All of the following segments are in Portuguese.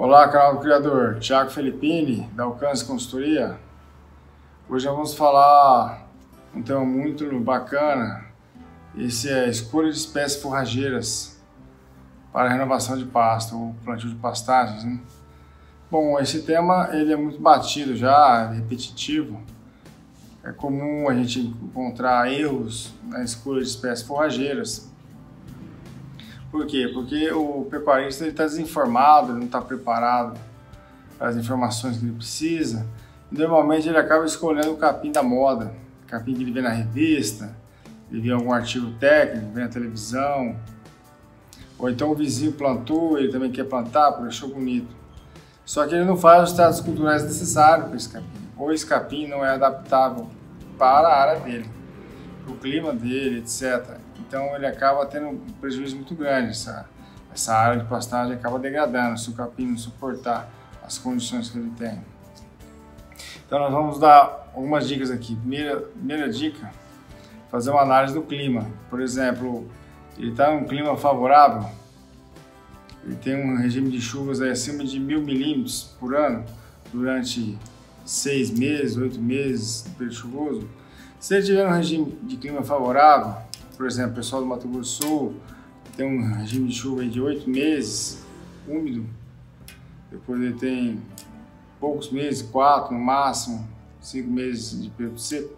Olá, canal do Criador, Thiago Felippini, da Alcance Consultoria. Hoje nós vamos falar um tema muito bacana. Esse é a escolha de espécies forrageiras para a renovação de pasto, ou plantio de pastagens, né? Bom, esse tema ele é muito batido já, repetitivo. É comum a gente encontrar erros na escolha de espécies forrageiras. Por quê? Porque o pecuarista está desinformado, ele não está preparado para as informações que ele precisa. E normalmente ele acaba escolhendo o capim da moda, capim que ele vê na revista, ele vê em algum artigo técnico, vê na televisão. Ou então o vizinho plantou, ele também quer plantar porque achou bonito. Só que ele não faz os tratos culturais necessários para esse capim. Ou esse capim não é adaptável para a área dele, para o clima dele, etc. Então ele acaba tendo um prejuízo muito grande, essa área de pastagem acaba degradando se o capim não suportar as condições que ele tem. Então nós vamos dar algumas dicas aqui. Primeira dica, fazer uma análise do clima. Por exemplo, ele está em um clima favorável, ele tem um regime de chuvas aí acima de 1000 milímetros por ano, durante 6 meses, 8 meses de período chuvoso. Se ele tiver um regime de clima favorável, por exemplo, o pessoal do Mato Grosso do Sul tem um regime de chuva aí de 8 meses, úmido, depois ele tem poucos meses, 4 no máximo, 5 meses de período seco,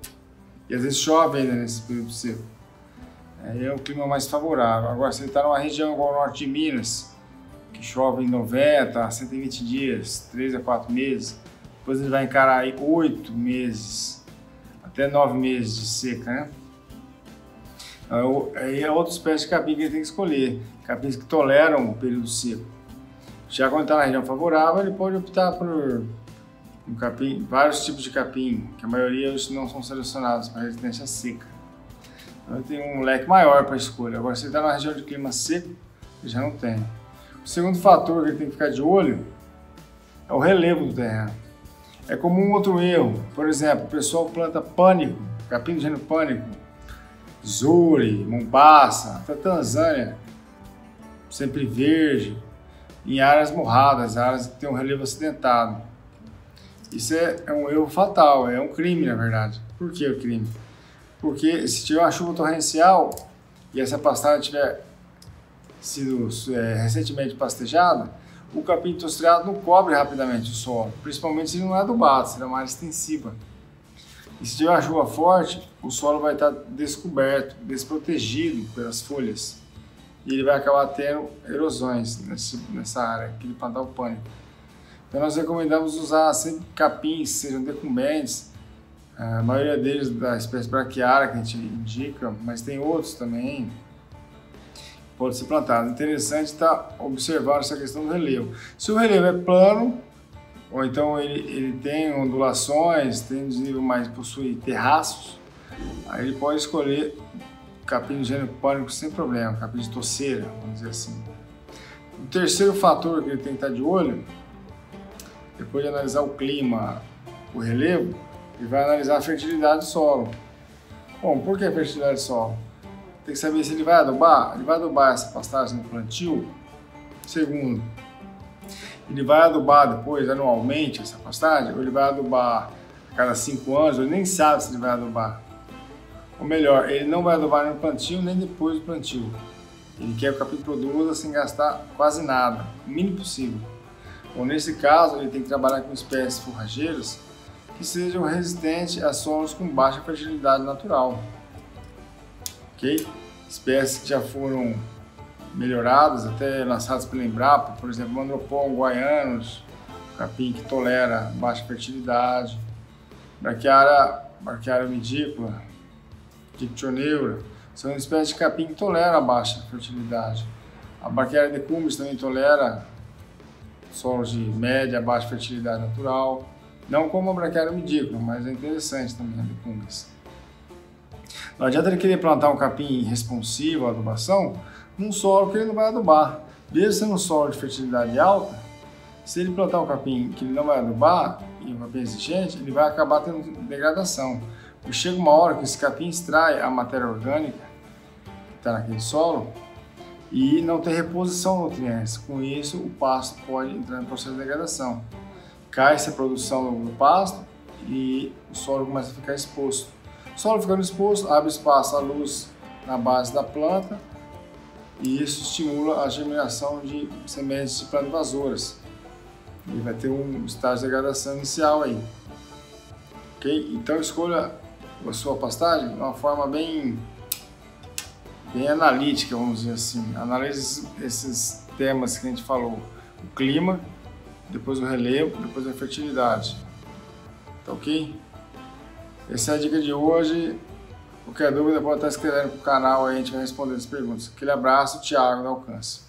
e às vezes chove ainda nesse período seco. Aí é um clima mais favorável. Agora, se ele está numa região igual ao norte de Minas, que chove em 90 a 120 dias, 3 a 4 meses, depois ele vai encarar aí 8 meses, até 9 meses de seca, né? Aí é outra espécie de capim que ele tem que escolher, capins que toleram o período seco. Já quando está na região favorável, ele pode optar por um capim, vários tipos de capim, que a maioria não são selecionados para resistência seca. Então ele tem um leque maior para escolha. Agora, se ele está na região de clima seco, ele já não tem. O segundo fator que ele tem que ficar de olho é o relevo do terreno. É comum outro erro, por exemplo, o pessoal planta pânico, capim do gênero pânico, Zuri, Mombasa, até Tanzânia, sempre verde, em áreas morradas, áreas que têm um relevo acidentado. Isso é um erro fatal, é um crime na verdade. Por que o crime? Porque se tiver uma chuva torrencial e essa pastagem tiver sido recentemente pastejada, o capim tostriado não cobre rapidamente o solo, principalmente se ele não é adubado, se ele é uma área extensiva. E se tiver uma chuva forte, o solo vai estar descoberto, desprotegido pelas folhas. E ele vai acabar tendo erosões nessa área que ele plantar o pânico. Então nós recomendamos usar sempre capins, sejam decumbentes, a maioria deles da espécie braquiária que a gente indica, mas tem outros também, pode ser plantado. Interessante estar observando essa questão do relevo. Se o relevo é plano, ou então ele tem ondulações, tem desnível, mas possui terraços, aí ele pode escolher capim do gênero pânico sem problema, capim de toceira, vamos dizer assim. O terceiro fator que ele tem que estar de olho, depois de analisar o clima, o relevo, ele vai analisar a fertilidade do solo. Bom, por que a fertilidade do solo? Tem que saber se ele vai adubar. Ele vai adubar essa pastagem no plantio. Segundo, ele vai adubar depois, anualmente, essa pastagem, ou ele vai adubar a cada 5 anos, ou ele nem sabe se ele vai adubar. Ou melhor, ele não vai adubar nem no plantio, nem depois do plantio. Ele quer que o capim produza sem gastar quase nada, o mínimo possível. Bom, nesse caso, ele tem que trabalhar com espécies forrageiras que sejam resistentes a solos com baixa fertilidade natural. Ok? Espécies que já foram melhoradas, até lançadas pela Embrapa, por exemplo, Mandropon guaianos, capim que tolera baixa fertilidade, Braquiária midícola, Dictioneura, são espécies de capim que toleram a baixa fertilidade. A Braquiária decumbens também tolera solos de média a baixa fertilidade natural, não como a Braquiária midícola, mas é interessante também a decumbens. Não adianta ele querer plantar um capim responsivo à adubação num solo que ele não vai adubar. Mesmo sendo um solo de fertilidade alta, se ele plantar um capim que ele não vai adubar, e um capim exigente, ele vai acabar tendo degradação. Porque chega uma hora que esse capim extrai a matéria orgânica que está naquele solo e não tem reposição de nutrientes. Com isso, o pasto pode entrar em processo de degradação. Cai-se a produção do pasto e o solo começa a ficar exposto. O solo ficando exposto, abre espaço à luz na base da planta e isso estimula a germinação de sementes de plantas invasoras. E vai ter um estágio de degradação inicial aí. Ok? Então escolha a sua pastagem de uma forma bem analítica, vamos dizer assim. Analise esses temas que a gente falou: o clima, depois o relevo, depois a fertilidade. Tá ok? Essa é a dica de hoje. Qualquer dúvida pode estar escrevendo para o canal aí, a gente vai responder as perguntas. Aquele abraço, Thiago da Alcance.